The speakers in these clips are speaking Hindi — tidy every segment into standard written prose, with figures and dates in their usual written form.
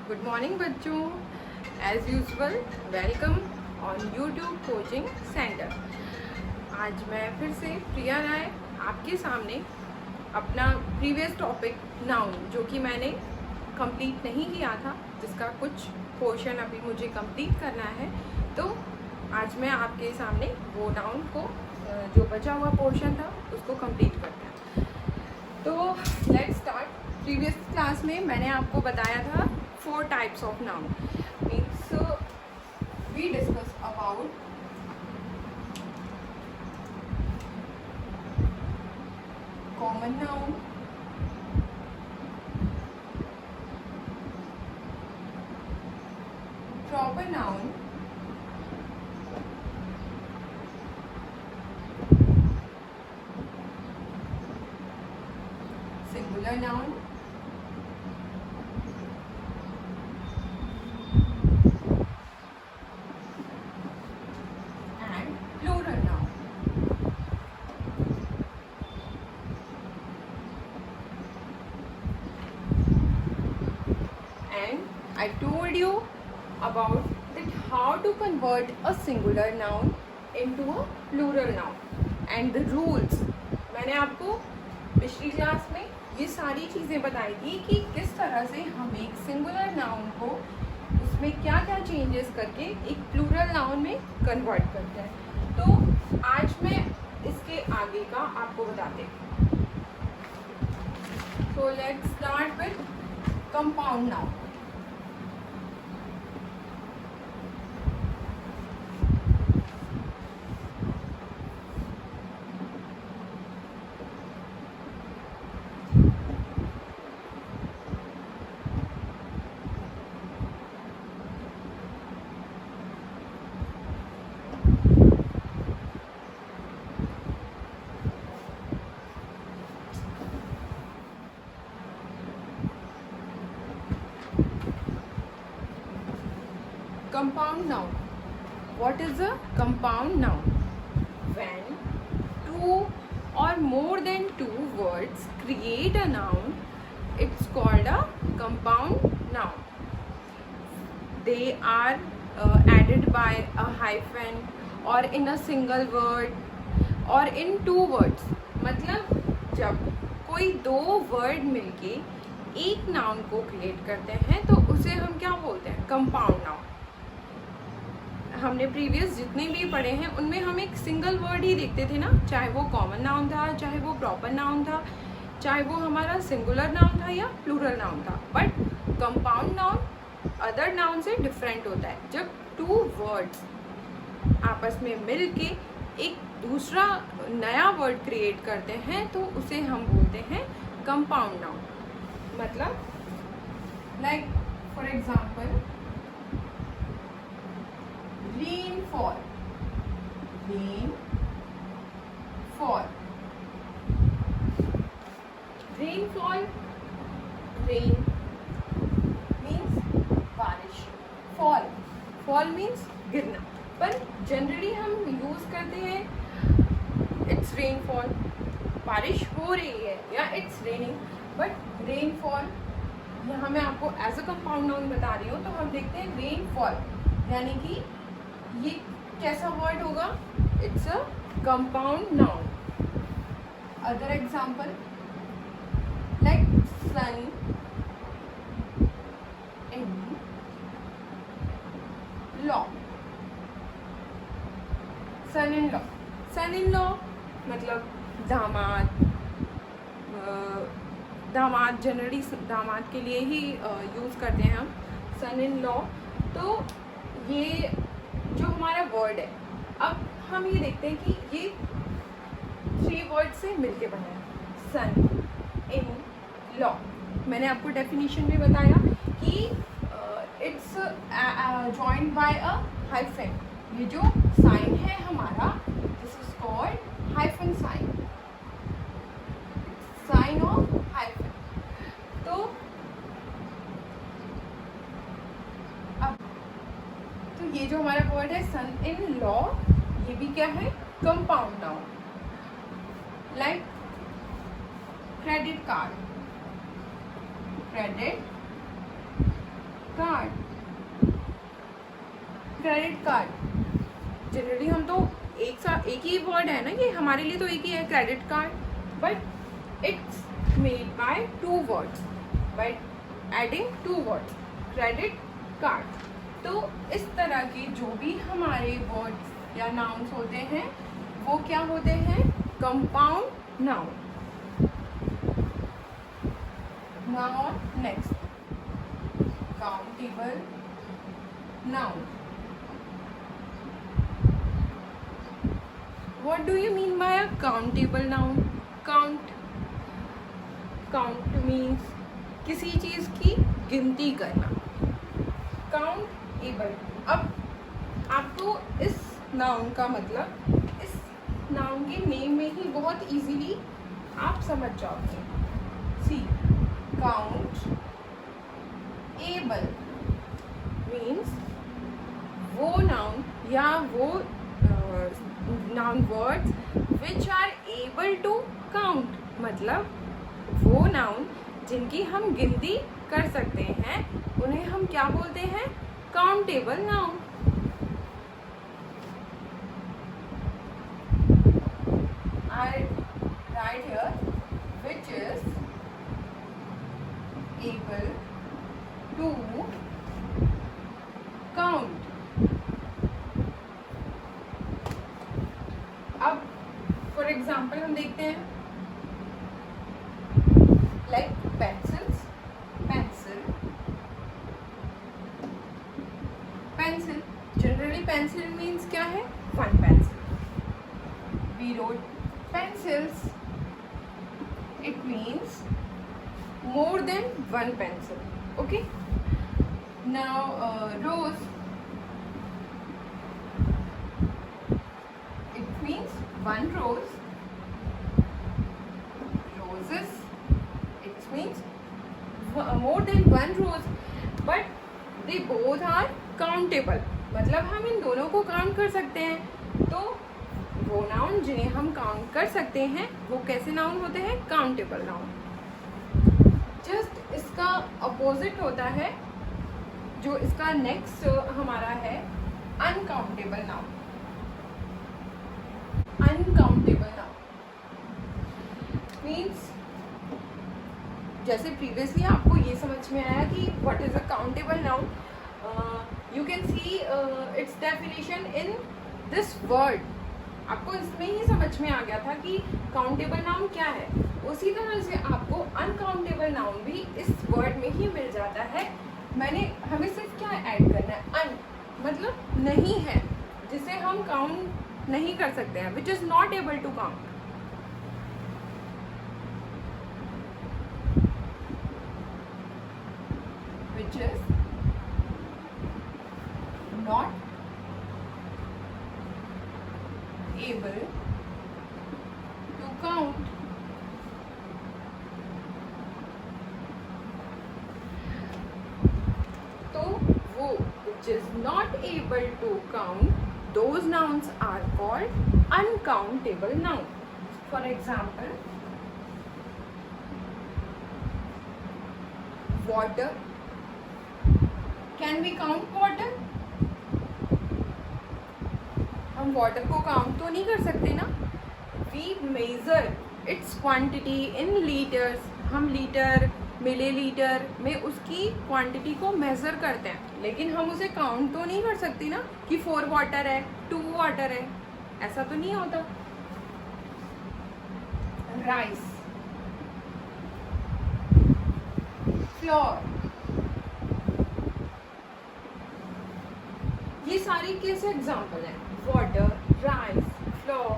गुड मॉर्निंग बच्चों, as usual welcome on YouTube coaching centre. आज मैं फिर से प्रिया राय आपके सामने अपना प्रीवियस टॉपिक नाउन, जो कि मैंने कंप्लीट नहीं किया था, जिसका कुछ पोर्शन अभी मुझे कंप्लीट करना है, तो आज मैं आपके सामने वो नाउन को जो बचा हुआ पोर्शन था उसको कंप्लीट करता है। तो लेट्स स्टार्ट। प्रीवियस क्लास में मैंने आपको बताया था 4 types of noun. Means we discuss about common noun, proper noun, singular noun, plural noun. And I told you about that how to convert a singular noun into a plural noun and the rules. मैंने आपको पिछली क्लास में ये सारी चीज़ें बताई थी कि किस तरह से हम एक सिंगुलर नाउन को उसमें क्या क्या चेंजेस करके एक प्लूरल नाउन में कन्वर्ट करते हैं। तो आज मैं इसके आगे का आपको बताते हैं। तो let's start with compound noun. Compound noun. What is a compound noun? When two or more than two words create a noun, it's called a compound noun. They are added by a hyphen or in a single word or in two words. मतलब जब कोई दो वर्ड मिलके एक नाउन को क्रिएट करते हैं तो उसे हम क्या बोलते हैं? Compound noun. हमने प्रीवियस जितने भी पढ़े हैं उनमें हम एक सिंगल वर्ड ही देखते थे ना, चाहे वो कॉमन नाउन था, चाहे वो प्रॉपर नाउन था, चाहे वो हमारा सिंगुलर नाउन था या प्लूरल नाउन था। But compound noun other noun से डिफरेंट होता है। जब टू वर्ड्स आपस में मिल के एक दूसरा नया वर्ड क्रिएट करते हैं तो उसे हम बोलते हैं कंपाउंड नाउन। मतलब like for example rainfall, rainfall, rainfall, rain means बारिश, fall means गिरना। पर जनरली हम यूज करते हैं इट्स रेनफॉल, बारिश हो रही है, या इट्स रेनिंग। बट रेनफॉल यहाँ मैं आपको एज अ कंपाउंड नाउन बता रही हूँ, तो हम देखते हैं रेनफॉल यानी कि ये कैसा वर्ड होगा? It's a compound noun. Other example like son in law, son in law, son in law मतलब दामाद। दामाद जनरली दामाद के लिए ही यूज़ करते हैं हम सन इन लॉ। तो ये जो हमारा वर्ड है, अब हम ये देखते हैं कि ये 3 वर्ड से मिलके बना है, सन इन लॉ। मैंने आपको डेफिनेशन में बताया कि it's joined by a hyphen. ये जो साइन है हमारा, this is called hyphen sign, sign of hyphen. तो ये जो हमारा वर्ड है सन इन लॉ, ये भी क्या है? Compound noun. Like credit card, credit card, credit card. Generally हम तो एक ही वर्ड है ना, ये हमारे लिए तो एक ही है credit card, but it's made by two words, by adding two words, credit card. तो इस तरह के जो भी हमारे वर्ड्स या नाउन्स होते हैं वो क्या होते हैं, compound noun. Now next, countable noun. What do you mean by a countable noun? Count means किसी चीज की गिनती करना। Countable, अब आपको इस नाउन का मतलब इस नाउन के नेम में ही बहुत इजीली आप समझ जाओगे। सी, काउंट एबल मीन्स वो नाउन या वो noun words which are able to count, मतलब वो नाउन जिनकी हम गिनती कर सकते हैं उन्हें हम क्या बोलते हैं, countable noun. I write here which is able to count। अब फॉर एग्जाम्पल हम देखते हैं, like pencils, pencil. Generally pencil means क्या है, one pencil. We wrote pencils, it means more than one pencil, okay? Now rose, it means one rose। roses, it means more than one rose, but they both are countable, मतलब हम इन दोनों को काउंट कर सकते हैं। तो वो नाउन जिन्हें हम काउंट कर सकते हैं वो कैसे नाउन होते हैं, काउंटेबल नाउन। जस्ट इसका अपोजिट होता है जो इसका नेक्स्ट हमारा है, uncountable noun. Uncountable noun means, जैसे प्रीवियसली आपको ये समझ में आया कि what is a countable noun, you can see it's definition in this word. आपको इसमें ही समझ में आ गया था कि काउंटेबल नाउन क्या है। उसी तरह से आपको अनकाउंटेबल नाउन भी इस वर्ड में ही मिल जाता है। हमें सिर्फ क्या ऐड करना है, अन मतलब नहीं है, जिसे हम काउंट नहीं कर सकते हैं, which is not able to count. Which is not able to count। तो वो which is not able to count, those nouns are called uncountable noun। For example, water, can we count water? हम वाटर को काउंट तो नहीं कर सकते ना। We measure its quantity in litres, हम लीटर मिलीलीटर में उसकी क्वांटिटी को मेजर करते हैं, लेकिन हम उसे काउंट तो नहीं कर सकते ना कि 4 वाटर है, 2 वाटर है, ऐसा तो नहीं होता। राइस, फ्लोर, ये सारी कैसे एग्जाम्पल हैं, वाटर, राइस, फ्लोर,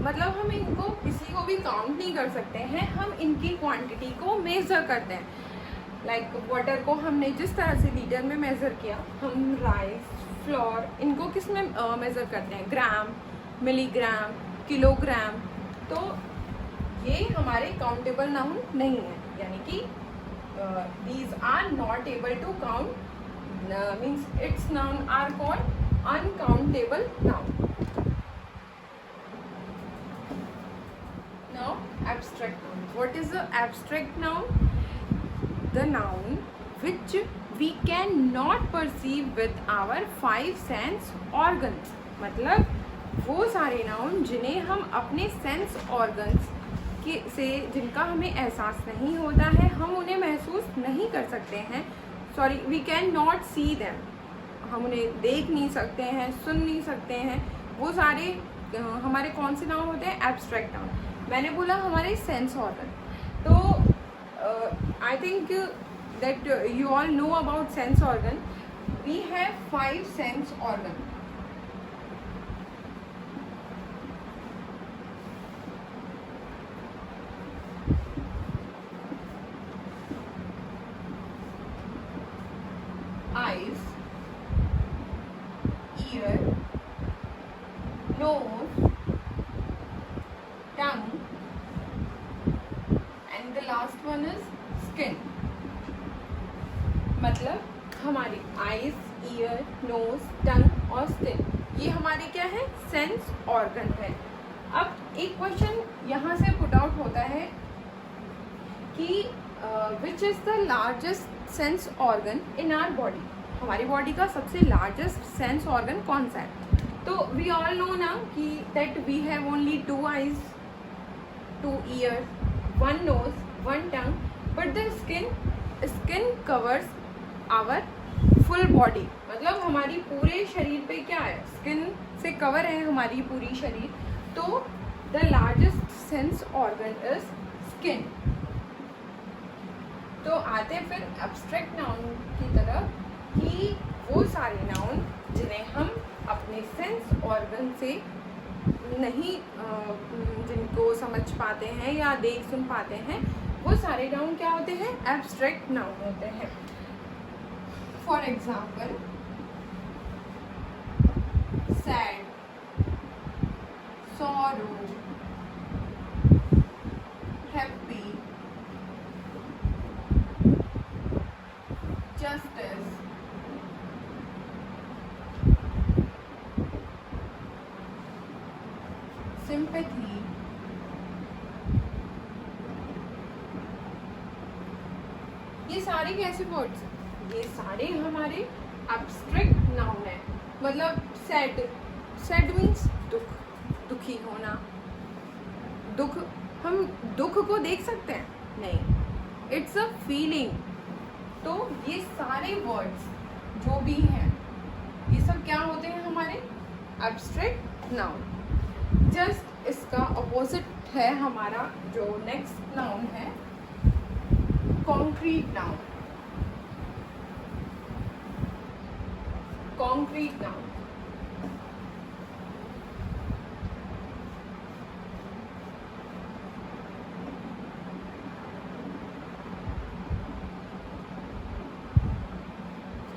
मतलब हम इनको किसी को भी काउंट नहीं कर सकते हैं, हम इनकी क्वांटिटी को मेज़र करते हैं। लाइक वाटर को हमने जिस तरह से लीटर में मेज़र किया, हम राइस, फ्लोर, इनको किस में मेज़र करते हैं, ग्राम, मिलीग्राम, किलोग्राम। तो ये हमारे काउंटेबल नाउन नहीं है, यानी कि these are not able to count, means its noun are called uncountable noun। Now abstract noun, what is the abstract noun? The noun which we cannot perceive with our 5 sense organs. मतलब वो सारे नाउन जिन्हें हम अपने सेंस ऑर्गन्स से, जिनका हमें एहसास नहीं होता है, हम उन्हें महसूस नहीं कर सकते हैं. Sorry, we can not see them. हम उन्हें देख नहीं सकते हैं, सुन नहीं सकते हैं. वो सारे हमारे कौन से नाउन होते हैं? Abstract noun. मैंने बोला हमारे सेंस ऑर्गन. तो I think that you all know about sense organ. We have 5 sense organ. Eyes, ear, nose, tongue, and the last one is skin. मतलब हमारी आईज, ईयर, नोज, टंग और स्किन, ये हमारे क्या है? सेंस ऑर्गन है. अब एक क्वेश्चन यहाँ से पुट आउट होता है कि which is the largest sense organ in our body. हमारी बॉडी का सबसे लार्जेस्ट सेंस ऑर्गन कौन सा है? तो वी ऑल नो ना कि that we have only 2 eyes, 2 ears, 1 nose, 1 tongue, but the skin covers our full body. मतलब हमारी पूरे शरीर पे क्या है? स्किन से कवर है हमारी पूरी शरीर. तो the largest sense organ is skin. तो आते फिर एब्स्ट्रैक्ट नाउन की तरफ कि वो सारे नाउन जिन्हें हम अपने सेंस ऑर्गन से नहीं जिनको समझ पाते हैं या देख सुन पाते हैं, वो सारे नाउन क्या होते हैं? एब्स्ट्रैक्ट नाउन होते हैं. For example, sad, sorrow, happy, justice, sympathy, ये सारे कैसे वर्ड्स? ये सारे हमारे एब्स्ट्रैक्ट नाउन है. मतलब सैड मीन्स दुख, दुखी होना. दुख, हम दुख को देख सकते हैं? नहीं, इट्स अ फीलिंग. तो ये सारे वर्ड्स जो भी हैं, ये सब क्या होते हैं? हमारे एब्स्ट्रैक्ट नाउन. जस्ट इसका अपोजिट है हमारा जो नेक्स्ट नाउन है, concrete noun. Concrete noun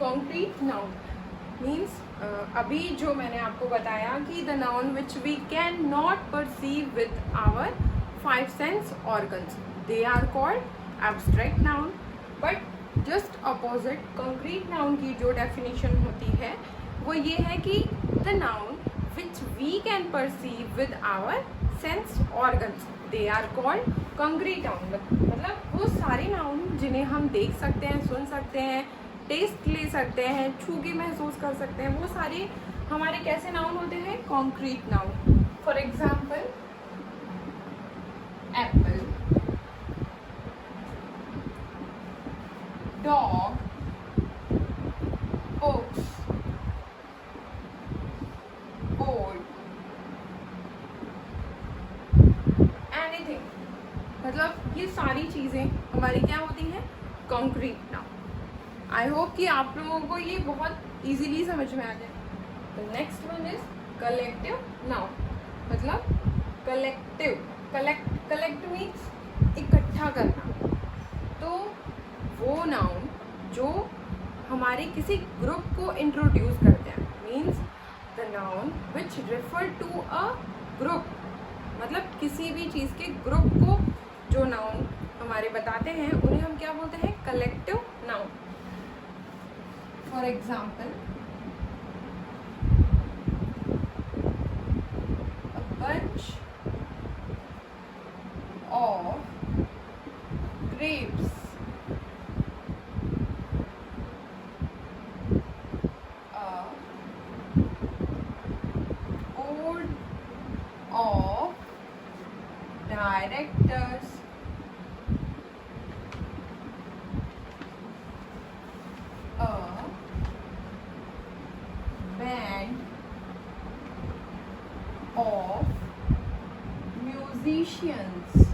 concrete noun means अभी जो मैंने आपको बताया कि the noun which we can not perceive with our 5 sense organs, they are called abstract noun. But just opposite concrete noun की जो डेफिनेशन होती है वो ये है कि the noun which we can perceive with our sense organs, they are called concrete noun. मतलब वो सारे नाउन जिन्हें हम देख सकते हैं, सुन सकते हैं, टेस्ट ले सकते हैं, छू के महसूस कर सकते हैं, वो सारे हमारे कैसे नाउन होते हैं? Concrete noun. For example, Apple, dog, books, board, anything. मतलब ये सारी चीज़ें हमारी क्या होती हैं? Concrete noun. आई होप कि आप लोगों को ये बहुत इजीली समझ में आ जाए. The next one is collective noun. मतलब कलेक्टिव, कलेक्ट मीन्स इकट्ठा करना. तो वो नाउन जो हमारे किसी ग्रुप को इंट्रोड्यूस करते हैं, means the noun which refer to a group. मतलब किसी भी चीज़ के ग्रुप को जो नाउन हमारे बताते हैं उन्हें हम क्या बोलते हैं? Collective noun. For example, a bunch of grapes directors. A band of musicians.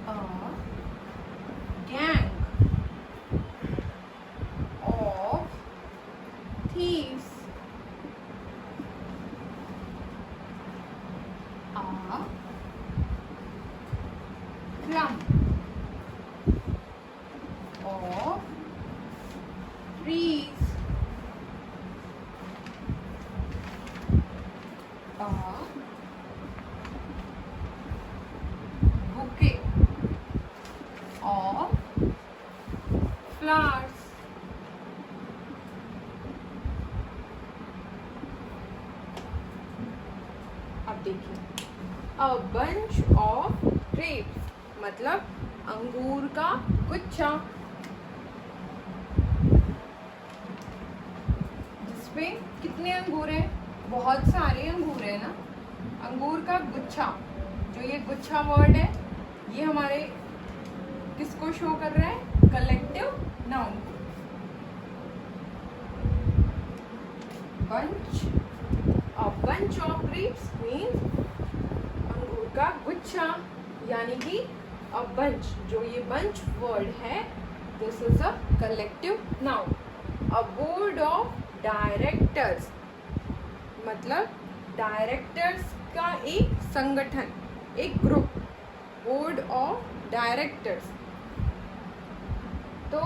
A gang of thieves. A clump of trees. A bouquet of flowers. अब देखिए, a bunch of grapes मतलब अंगूर का गुच्छा, जिसमें कितने अंगूर हैं? बहुत सारे अंगूर हैं ना। अंगूर का गुच्छा, जो ये गुच्छा वर्ड है, ये हमारे किसको शो कर रहा है? कलेक्टिव नाउन को। Bunch, a bunch of grapes means अंगूर का गुच्छा, यानी कि a bunch, जो ये bunch वर्ड है, this is a collective noun. A board of directors मतलब डायरेक्टर्स का एक संगठन, एक ग्रुप, बोर्ड ऑफ डायरेक्टर्स। तो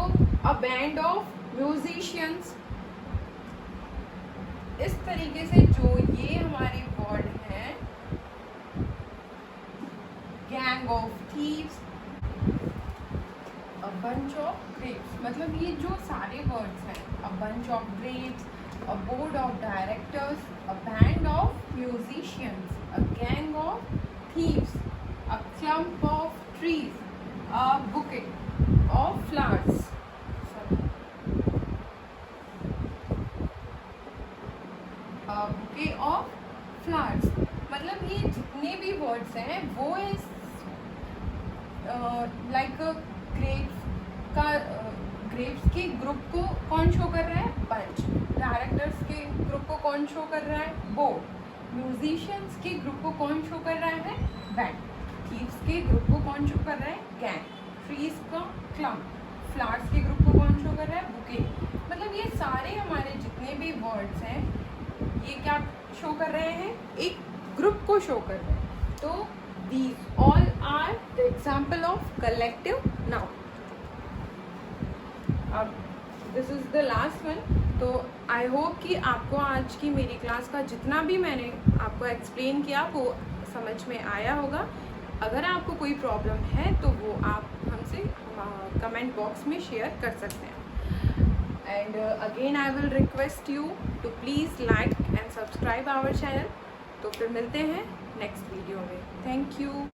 अ बैंड ऑफ म्यूजिशियंस, इस तरीके से जो ये हमारे वर्ड हैं, gang of thieves, a bunch of grapes मतलब ये जो सारे वर्ड्स हैं, a bunch of grapes, a board of directors, a band of musicians, a gang of thieves, a clump of trees, a bouquet of flowers. A bouquet of flowers मतलब ये जितने भी वर्ड्स हैं वो इस लाइक ग्रेप्स का ग्रेप्स के ग्रुप को कौन शो कर रहा है? बंच। डायरेक्टर्स के ग्रुप को कौन शो कर रहा है? बोर्ड। म्यूजिशियंस के ग्रुप को कौन शो कर रहा है? बैंड। थीव्स के ग्रुप को कौन शो कर रहा है? गैंग। ट्रीज का क्लम्प। फ्लावर्स के ग्रुप को कौन शो कर रहा है? बुके। मतलब ये सारे हमारे जितने भी वर्ड्स हैं ये क्या शो कर रहे हैं? एक ग्रुप को शो कर रहे हैं। तो these all are the example of collective noun. अब this is the last one. तो आई होप कि आपको आज की मेरी क्लास का जितना भी मैंने आपको एक्सप्लेन किया वो समझ में आया होगा। अगर आपको कोई प्रॉब्लम है तो वो आप हमसे कमेंट बॉक्स में शेयर कर सकते हैं। And again I will request you to please like and subscribe our channel. तो फिर मिलते हैं नेक्स्ट वीडियो में। Thank you.